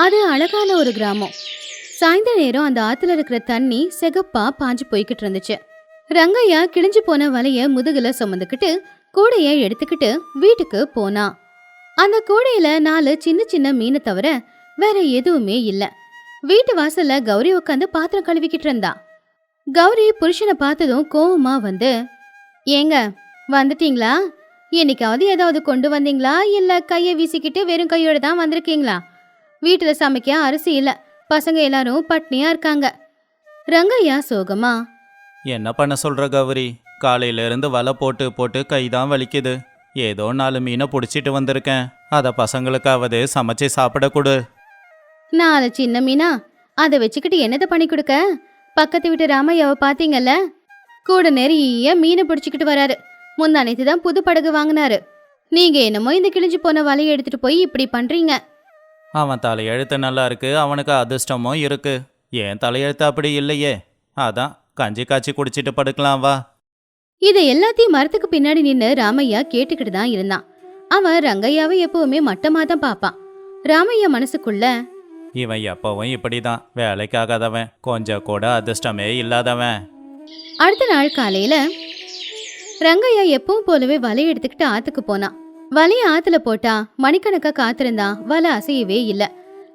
அது அழகான ஒரு கிராமம். சாயந்தர நேரம் அந்த ஆத்துல இருக்கிற தண்ணி சிகப்பா பாஞ்சு போய்கிட்டு இருந்துச்சு. ரங்கையா கிழிஞ்சு போன வலைய முதுகுல சுமந்துக்கிட்டு கூடைய எடுத்துக்கிட்டு வீட்டுக்கு போனா. அந்த கூடையில 4 சின்ன சின்ன மீனை தவிர வேற எதுவுமே இல்ல. வீட்டு வாசல்ல கௌரி உட்காந்து பாத்திரம் கழுவிக்கிட்டு இருந்தா. கௌரி புருஷனை பார்த்ததும் கோவமா வந்து, ஏங்க வந்துட்டீங்களா? என்னைக்காவது ஏதாவது கொண்டு வந்தீங்களா, இல்ல கையை வீசிக்கிட்டு வெறும் கையோட தான் வந்திருக்கீங்களா? வீட்டுல சமைக்க அரிசி இல்ல, பசங்க எல்லாரும் பட்னியா இருக்காங்க. ரங்கையா சோகமா, என்ன பண்ண சொல்ற கௌரி? காலையில இருந்து வலை போட்டு போட்டு கைதான் வலிக்குது. ஏதோ 4 மீனை பிடிச்சிட்டு வந்திருக்கேன். அதை பசங்களுக்காவது சமைச்சு சாப்பிட கொடு. 4 சின்ன மீனா? அதை வச்சுக்கிட்டு என்னதை பண்ணி கொடுக்க? பக்கத்து வீட்டு ராமையாவை பாத்தீங்கல்ல, கூட நிறைய மீனை பிடிச்சிக்கிட்டு வராரு. முந்தானேத்து தான் புது படகு வாங்கினாரு. நீங்க என்னமோ இந்த கிழிஞ்சு போன வலையை எடுத்துட்டு போய் இப்படி பண்றீங்க. அவன் தலையெழுத்து நல்லா இருக்கு, அவனுக்கு அதிர்ஷ்டமும் இருக்கு. ஏன் தலையெழுத்து அப்படி இல்லையே. அதான் கஞ்சி காய்ச்சி குடிச்சிட்டு படுக்கலாம் வா. இதை எல்லாத்தையும் மரத்துக்கு பின்னாடி நின்னு ராமையா கேட்டுக்கிட்டு தான் இருந்தான். அவன் ரங்கையாவை எப்பவுமே மட்டமா தான் பாப்பான். ராமையா மனசுக்குள்ள, இவன் எப்பவும் இப்படிதான், வேலைக்காகாதவன், கொஞ்சம் கூட அதிர்ஷ்டமே இல்லாதவன். அடுத்த நாள் காலையில ரங்கையா எப்பவும் போலவே வலையை எடுத்துக்கிட்டு ஆத்துக்கு போனான். வலைய ஆத்துல போட்டா மணிக்கணக்கா காத்திருந்தான். வலை அசையவே இல்ல.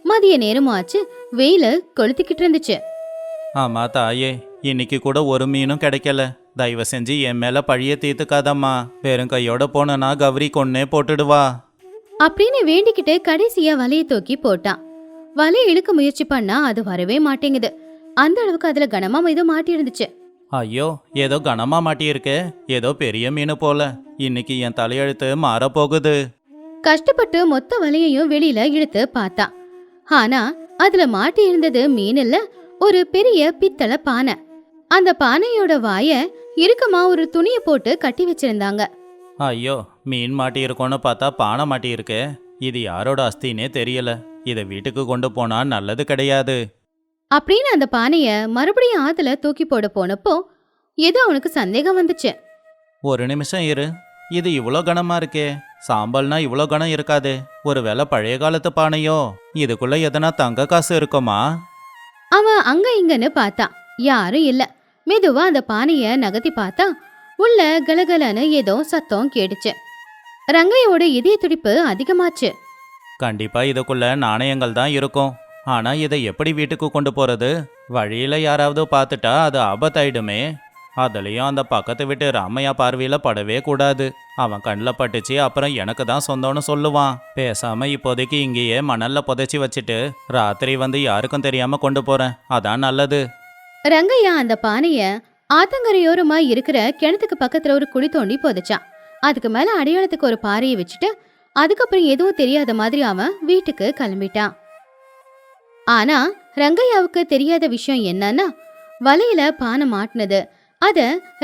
மதிய நேரமும் ஆச்சு, வெயில கொளுத்திக்கிட்டு இருந்துச்சு. ஆமா தாயே, இன்னைக்கு கூட ஒரு மீனும் கிடைக்கல. தயவு செஞ்சு என் மேல பழிய தீர்த்துக்காதம்மா. வெறும் கையோட போனா கௌரி கொன்னே போட்டுடுவா அப்படின்னு வேண்டிக்கிட்டு கடைசியா வலையை தூக்கி போட்டான். வலையை இழுக்க முயற்சி பண்ணா அது வரவே மாட்டேங்குது. அந்த அளவுக்கு அதுல கனமா ஏதோ மாட்டி இருந்துச்சு. ஐயோ, ஏதோ கனமா மாட்டியிருக்கே. ஏதோ பெரிய மீன் போல. இன்னைக்கு என் தலையெழுத்து மாறப்போகுது. கஷ்டப்பட்டு மொத்த வலையையும் வெளியில இழுத்து பார்த்தா. ஆனா அதுல மாட்டி இருந்தது மீன் இல்ல, ஒரு பெரிய பித்தளை பானை. அந்த பானையோட வாய இறுக்கமா ஒரு துணியை போட்டு கட்டி வச்சிருந்தாங்க. ஐயோ, மீன் மாட்டியிருக்கோன்னு பார்த்தா பானை மாட்டியிருக்கு. இது யாரோட அஸ்தினே தெரியல. இதை வீட்டுக்கு கொண்டு போனா நல்லது கிடையாது. அப்படின்னு அந்த பானைய மறுபடியும் ஆத்துல தூக்கி போட போனப்போ ஏதோ அவனுக்கு சந்தேகம் வந்துச்சு. ஒரு நிமிஷம் இரு, இது இவ்வளோ கனமா இருக்கே. சாம்பல்னா இவ்வளோ கனம் இருக்காது. ஒருவேளை பழைய காலத்து பானையோ? இதுக்குள்ள எதனா தங்க காசு இருக்குமா? அவன் அங்க இங்கன்னு பார்த்தான். யாரும் இல்ல. மெதுவா அந்த பானைய நகர்த்தி பார்த்தா உள்ள கலகலன்னு ஏதோ சத்தம் கேட்டுச்சு. ரங்கையோட இதய துடிப்பு அதிகமாச்சு. கண்டிப்பா இதுக்குள்ள நாணயங்கள் தான் இருக்கும். ஆனா இதை எப்படி வீட்டுக்கு கொண்டு போறது? வழியில யாராவது பார்த்துட்டா அது ஆபத்தாயிடுமே. அதுலயும் அந்த பக்கத்து வீட்டு ராமையா பார்வையில படவே கூடாது. அவன் கண்ணில் பட்டுச்சு, அப்புறம் எனக்கு தான் சொந்தம்னு சொல்லுவான். பேசாம இப்போதைக்கு இங்கேயே மணல்ல புதைச்சி வச்சுட்டு ராத்திரி வந்து யாருக்கும் தெரியாம கொண்டு போறேன். அதான் நல்லது. ரங்கையா அந்த பானைய ஆத்தங்கரையோரமா இருக்கிற கிணத்துக்கு பக்கத்துல ஒரு குழி தோண்டி புதைச்சான். அதுக்கு மேல அடையாளத்துக்கு ஒரு பாறையை வச்சுட்டு அதுக்கப்புறம் எதுவும் தெரியாத மாதிரி அவன் வீட்டுக்கு கிளம்பிட்டான். ஆனா ரங்கையாவுக்கு தெரியாத விஷயம் என்னன்னா, வலையில பானை மாட்டினது, அத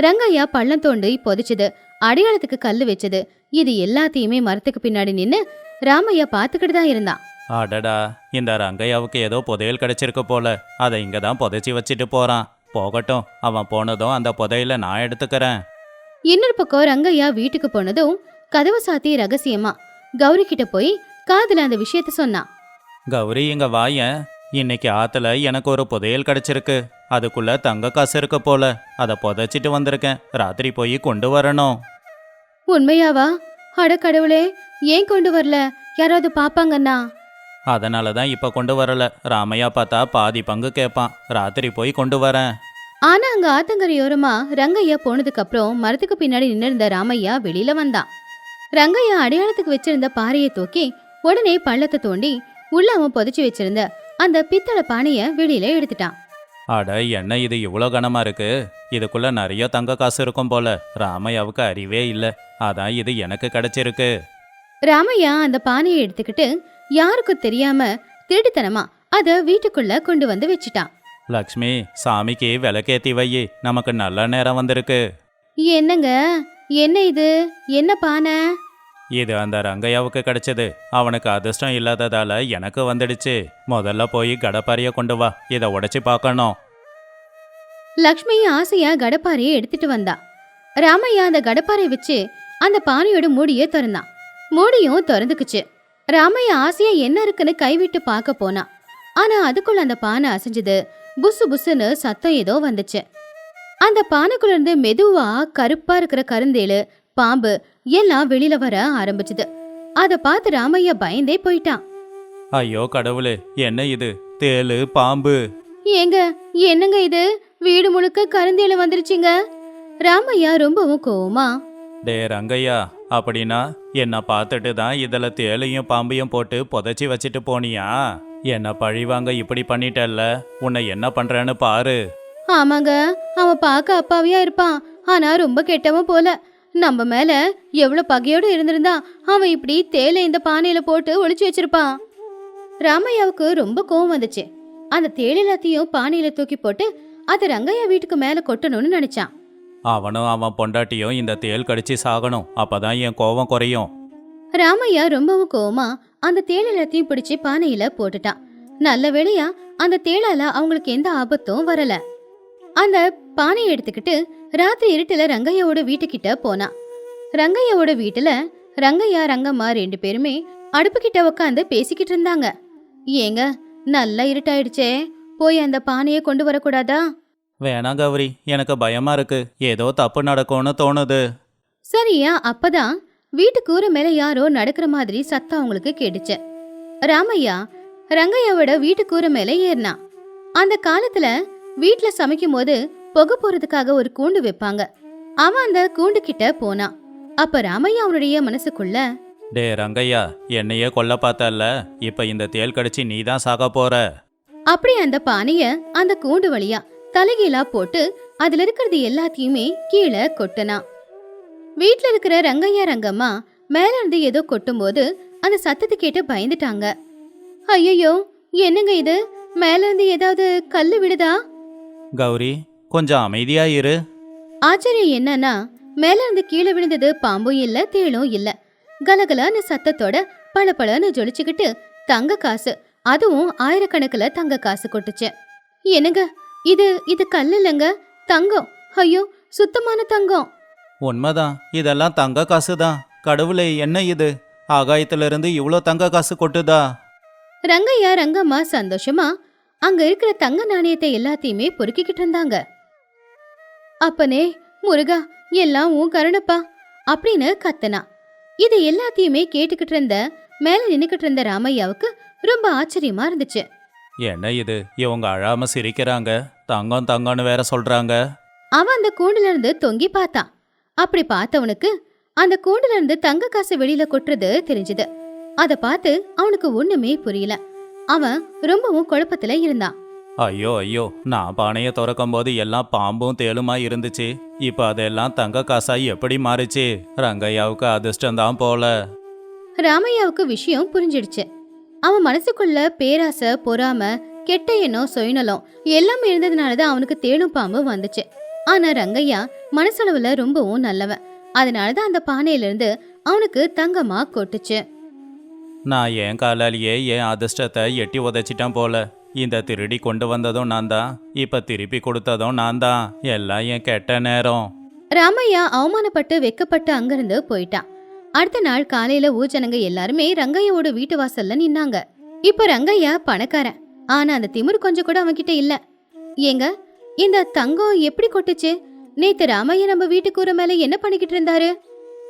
ரங்கையா பள்ளம் தோண்டி புதைச்சது, அடையாளத்துக்கு கல்லு வச்சது, இது எல்லாத்தையுமே மரத்துக்கு பின்னாடி நின்னு ராமையா பாத்துக்கிட்டு தான் இருந்தான். அடடா, இந்த ரங்கையாவுக்கு ஏதோ புதையல் கிடைச்சிருக்கு போல. அதை இங்க தான் புதைச்சி வச்சுட்டு போறான். போகட்டும், அவன் போனதும் அந்த புதையல நான் எடுத்துக்கிறேன். இன்னொரு பக்கம் ரங்கையா வீட்டுக்கு போனதும் கதவை சாத்தி ரகசியமா கௌரி கிட்ட போய் காதுல அந்த விஷயத்த சொன்னான். கௌரி, இங்க வாயேன். இன்னைக்கு ஆத்துல எனக்கு ஒரு புதையல் கிடைச்சிருக்கு. அதுக்குள்ள தங்க காசு இருக்கு போல. அதை புதைச்சிட்டு வந்திருக்கேன். ராத்திரி போய் கொண்டு வரணும். உண்மையாவா? அட கடவுளே, ஏன் கொண்டு வரல? யாராவது பாப்பாங்கண்ணா? அதனால தான் இப்ப கொண்டு வரல. ராமையா பார்த்தா பாதி பங்கு கேட்பான். ராத்திரி போய் கொண்டு வரேன். ஆனா அங்க ஆத்தங்கரையோரமா ரங்கையா போனதுக்கு அப்புறம் மரத்துக்கு பின்னாடி நின்னிருந்த ராமையா வெளியில வந்தான். ரங்கையா அடையாளத்துக்கு வச்சிருந்த பாறையை தூக்கி உடனே பள்ளத்தை தோண்டி உள்ள அவன் புதைச்சி வச்சிருந்த அந்த பித்தளை பானைய வெளியில எடுத்துட்டான். அட, என்ன இது இவ்வளோ கனமா இருக்கு? இதுக்குள்ள நிறைய தங்க காசு இருக்கும் போல. ராமையாவுக்கு அறிவே இல்லை. அதான் இது எனக்கு கிடைச்சிருக்கு. ராமையா அந்த பானையை எடுத்துக்கிட்டு யாருக்கும் தெரியாம திருட்டுத்தனமா அத வீட்டுக்குள்ள கொண்டு வந்து வச்சுட்டான். லக்ஷ்மி, சாமிக்கு விளக்கேத்தி வையி, நமக்கு நல்ல நேரம் வந்திருக்கு. என்னங்க, என்ன இது? என்ன பானை? இது அந்த ரங்கையாவுக்கு கிடைச்சது. அவனுக்கு அதிர்ஷ்டம் இல்லாததால எனக்கு வந்துடுச்சு. முதல்ல போய் கடப்பாரிய கொண்டு வா, இதை உடைச்சு பார்க்கணும். லக்ஷ்மி ஆசையா கடப்பாறையை எடுத்துட்டு வந்தா. ராமையா அந்த கடப்பாறை வச்சு அந்த பானையோட மூடியை திறந்தான். மூடியும் திறந்துக்குச்சு. ராமையா ஆசையா என்ன இருக்குன்னு கைவிட்டு பார்க்க போனான். ஆனா அதுக்குள்ள அந்த பானை அசைஞ்சது. புசு புசுன்னு சத்தம் ஏதோ வந்துச்சு. அந்த பானைக்குள்ள இருந்து மெதுவா கருப்பா இருக்கிற கருந்தேளு, பாம்பு எல்லாம் வெளியில வர ஆரம்பிச்சுது. அத பார்த்து ராமையா பயந்தே போயிட்டான். ஐயோ கடவுளே, என்ன இது? தேளு, பாம்பு. ஏங்க, என்னங்க இது? வீடு முழுக்க கருந்தேளு வந்துருச்சுங்க. ராமையா ரொம்பவும் கோவமா, டே ரங்கையா, அப்படின்னா என்ன பார்த்துட்டு தான் இதுல தேளையும் பாம்பையும் போட்டு புதைச்சி வச்சுட்டு போனியா? என்ன பழிவாங்க இப்படி பண்ணிட்டல்ல, உன்னை என்ன பண்றேன்னு பாரு. ஆமாங்க, அவன் பார்க்க அப்பாவியா இருப்பான், ஆனா ரொம்ப கெட்டவன் போல. நம்ம மேல எவ்வளவு பகையோடு இருந்திருந்தா அவன் இப்படி தேலை இந்த பானையில போட்டு ஒளிச்சு வச்சிருப்பான். ராமையாவுக்கு ரொம்ப கோவம் வந்துச்சு. அந்த தேள் எல்லாத்தையும் பானையில தூக்கி போட்டு அதை ரங்கையா வீட்டுக்கு மேல கொட்டணும்னு நினைச்சான். அவனும் அவன் பொண்டாட்டியும் இந்த தேள் கடிச்சு சாகணும், அப்பதான் என் கோவம் குறையும். ராமையா ரொம்பவும் கோவமா அந்த தேள் எல்லாத்தையும் பிடிச்சு பானையில போட்டுட்டான். நல்ல வேளையா அந்த தேளால அவங்களுக்கு எந்த ஆபத்தும் வரல. அந்த பானையை எடுத்துக்கிட்டு ராத்திரி இருட்டுல ரங்கையாவோட வீட்டுக்கிட்ட போனான். ரங்கையாவோட வீட்டுல ரங்கையா ரங்கம்மா 2 பேருமே அடுப்பு கிட்ட உட்காந்து பேசிக்கிட்டு இருந்தாங்க. ஏங்க, நல்லா இருட்டாயிடுச்சே, போய் அந்த பானையை கொண்டு வரக்கூடாதா? வேணாம் கௌரி, எனக்கு பயமா இருக்கு, ஏதோ தப்பு நடக்கும்னு தோணுது. சரியா அப்பதான் வீட்டு கூரை மேல யாரோ நடக்கிற மாதிரி சத்தம் அவங்களுக்கு கேட்டுச்சு. ராமையா ரங்கையாவோட வீட்டு கூரை மேல ஏறினான். அந்த காலத்துல வீட்டுல சமைக்கும் போது புகை போறதுக்காக ஒரு கூண்டு வைப்பாங்க. அவன் அந்த கூண்டு கிட்ட போனான். அப்ப ராமையா அவனுடைய மனசுக்குள்ள, டே ரங்கையா, என்னையே கொல்ல பார்த்தல்ல, இப்ப இந்த தேள் கடிச்சு நீ தான் சாக போற. அப்படி அந்த பானைய அந்த கூண்டு வழியா தலைகீழா போட்டு அதுல இருக்கிறது எல்லாத்தையுமே கீழே கொட்டினான். வீட்டுல இருக்கிற ரங்கையா ரங்கம்மா மேல இருந்து ஏதோ கொட்டும் போது அந்த சத்தத்தை கேட்டு பயந்துட்டாங்க. ஐயோ, என்னங்க இது? மேல இருந்து ஏதாவது கல்லு விடுதா? கௌரி, கொஞ்சம் அமைதியா இரு. ஆச்சரியம் என்னன்னா, மேல இருந்து கீழே விழுந்தது பாம்பும் இல்ல, தேளும் இல்ல. கலகலன்னு சத்தத்தோட பளபளன்னு ஜொலிச்சுக்கிட்டு தங்க காசு, அதுவும் ஆயிரக்கணக்குல தங்க காசு கொட்டுச்சு. என்னங்க இது கல்லு இல்லைங்க, தங்கம். ஐயோ, சுத்தமான தங்கம். உண்மைதான், இதெல்லாம் தங்க காசு தான். கடவுளே, என்ன இது? ஆகாயத்துல இருந்து இவ்ளோ தங்க காசு கொட்டுதா? ரங்கையா ரங்கம்மா சந்தோஷமா அங்க இருக்கிற தங்க நாணயத்தை எல்லாத்தையுமே பொறுக்கிக்கிட்டு இருந்தாங்க. அப்பனே முருகா, எல்லாம் உன் கருணப்பா அப்படின்னு கத்தனா. இது எல்லாத்தையுமே கேட்டுக்கிட்டு இருந்த மேல நின்னுக்கிட்டு இருந்த ராமையாவுக்கு ரொம்ப ஆச்சரியமா இருந்துச்சு. என்ன இது, இவங்க அழாம சிரிக்கிறாங்க, தங்கம் தங்கம்னு வேற சொல்றாங்க. அவன் அந்த கூண்டுல இருந்து தொங்கி பார்த்தான். அப்படி பார்த்தவனுக்கு அந்த கூண்டுல இருந்து தங்க காசு வெளியில கொட்டுறது தெரிஞ்சது. அத பார்த்து அவனுக்கு ஒண்ணுமே புரியல. அவன் ரொம்பவும் குழப்பத்துல இருந்தான். ஐயோ ஐயோ, நான் பானைய திறக்கும் போது எல்லாம் பாம்பும் தேளுமா இருந்துச்சு, இப்ப அதெல்லாம் தங்க காசா எப்படி மாறுச்சு? ரங்கையாவுக்கு அதிர்ஷ்டம் தான் போல. ராமையாவுக்கு விஷயம் புரிஞ்சிடுச்சு. அவன் மனசுக்குள்ள பேராசை, பொறாம, கெட்ட எண்ணம், சுயநலம் எல்லாமே இருந்ததுனாலதான் அவனுக்கு தேளும் பாம்பு வந்துச்சு. ஆனா ரங்கையா மனசளவுல ரொம்பவும் நல்லவன். அதனாலதான் அந்த பானையில இருந்து அவனுக்கு தங்கமா கொட்டுச்சு. நான் என் காலாலேயே என் அதிர்ஷ்டத்தை எட்டி உதைச்சிட்டான் போல. இந்த திருடி கொண்டு வந்ததும் நான் தான், இப்ப திருப்பி கொடுத்ததும் நான் தான். எல்லாம் என் கெட்ட நேரம். ராமையா அவமானப்பட்டு வெக்கப்பட்டு அங்கிருந்து போயிட்டான். அடுத்த நாள் காலையில ஊஜனங்க எல்லாருமே ரங்கையோட வீட்டு வாசல்ல நின்னாங்க. இப்ப ரங்கையா பணக்காரன், ஆனா அந்த திமிரு கொஞ்சம் கூட அவன்கிட்ட இல்ல. ஏங்க, இந்த தங்கம் எப்படி கொட்டுச்சு? நேத்து ராமையா நம்ம வீட்டு கூரை மேல என்ன பண்ணிக்கிட்டு இருந்தாரு?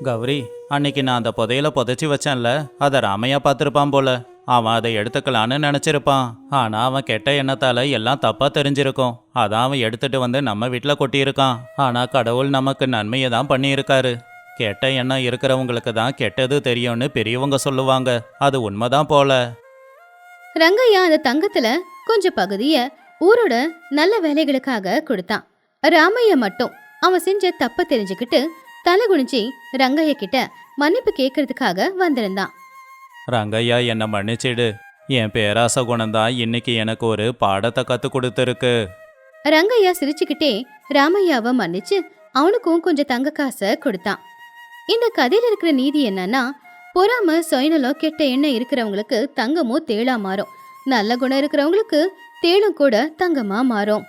கௌரி, அன்னைக்கு நான் அந்த புதையில புதைச்சி வச்சேன்ல, அதை ராமையா பார்த்துருப்பான் போல. அவன் அதை எடுத்துக்கலான்னு நினைச்சிருப்பான். ஆனா அவன் கெட்ட எண்ணத்தால எல்லாம் தப்பா தெரிஞ்சிருக்கும். அதான் அவன் எடுத்துட்டு வந்து நம்ம வீட்டுல கொட்டியிருக்கான். ஆனா கடவுள் நமக்கு நன்மையை தான் பண்ணியிருக்காரு. கெட்ட எண்ணம் இருக்கிறவங்களுக்கு தான் கெட்டது தெரியும்னு பெரியவங்க சொல்லுவாங்க. அது உண்மைதான் போல. ரங்கையா அந்த தங்கத்துல கொஞ்சம் பகுதிய ஊரோட நல்ல வேலைகளுக்காக கொடுத்தான். ராமையா மட்டும் அவன் செஞ்ச தப்ப தெரிஞ்சுக்கிட்டு தலை குனிஞ்சி ரங்கையா கிட்ட மன்னிப்பு கேட்கறதுக்காக வந்திருந்தான். ரங்கையா, என்னை மன்னிச்சிடு. என் பேராச குணம்தான் இன்னைக்கு எனக்கு ஒரு பாடத்தை கத்து கொடுத்துருக்கு. ரங்கையா சிரிச்சுக்கிட்டே ராமையாவை மன்னிச்சு அவனுக்கும் கொஞ்சம் தங்க காசை கொடுத்தான். இந்த கதையில இருக்கிற நீதி என்னன்னா, பொறாம, சுயநலம், கெட்ட எண்ணம் இருக்கிறவங்களுக்கு தங்கமும் தேளா மாறும். நல்ல குணம் இருக்கிறவங்களுக்கு தேளும் கூட தங்கமா மாறும்.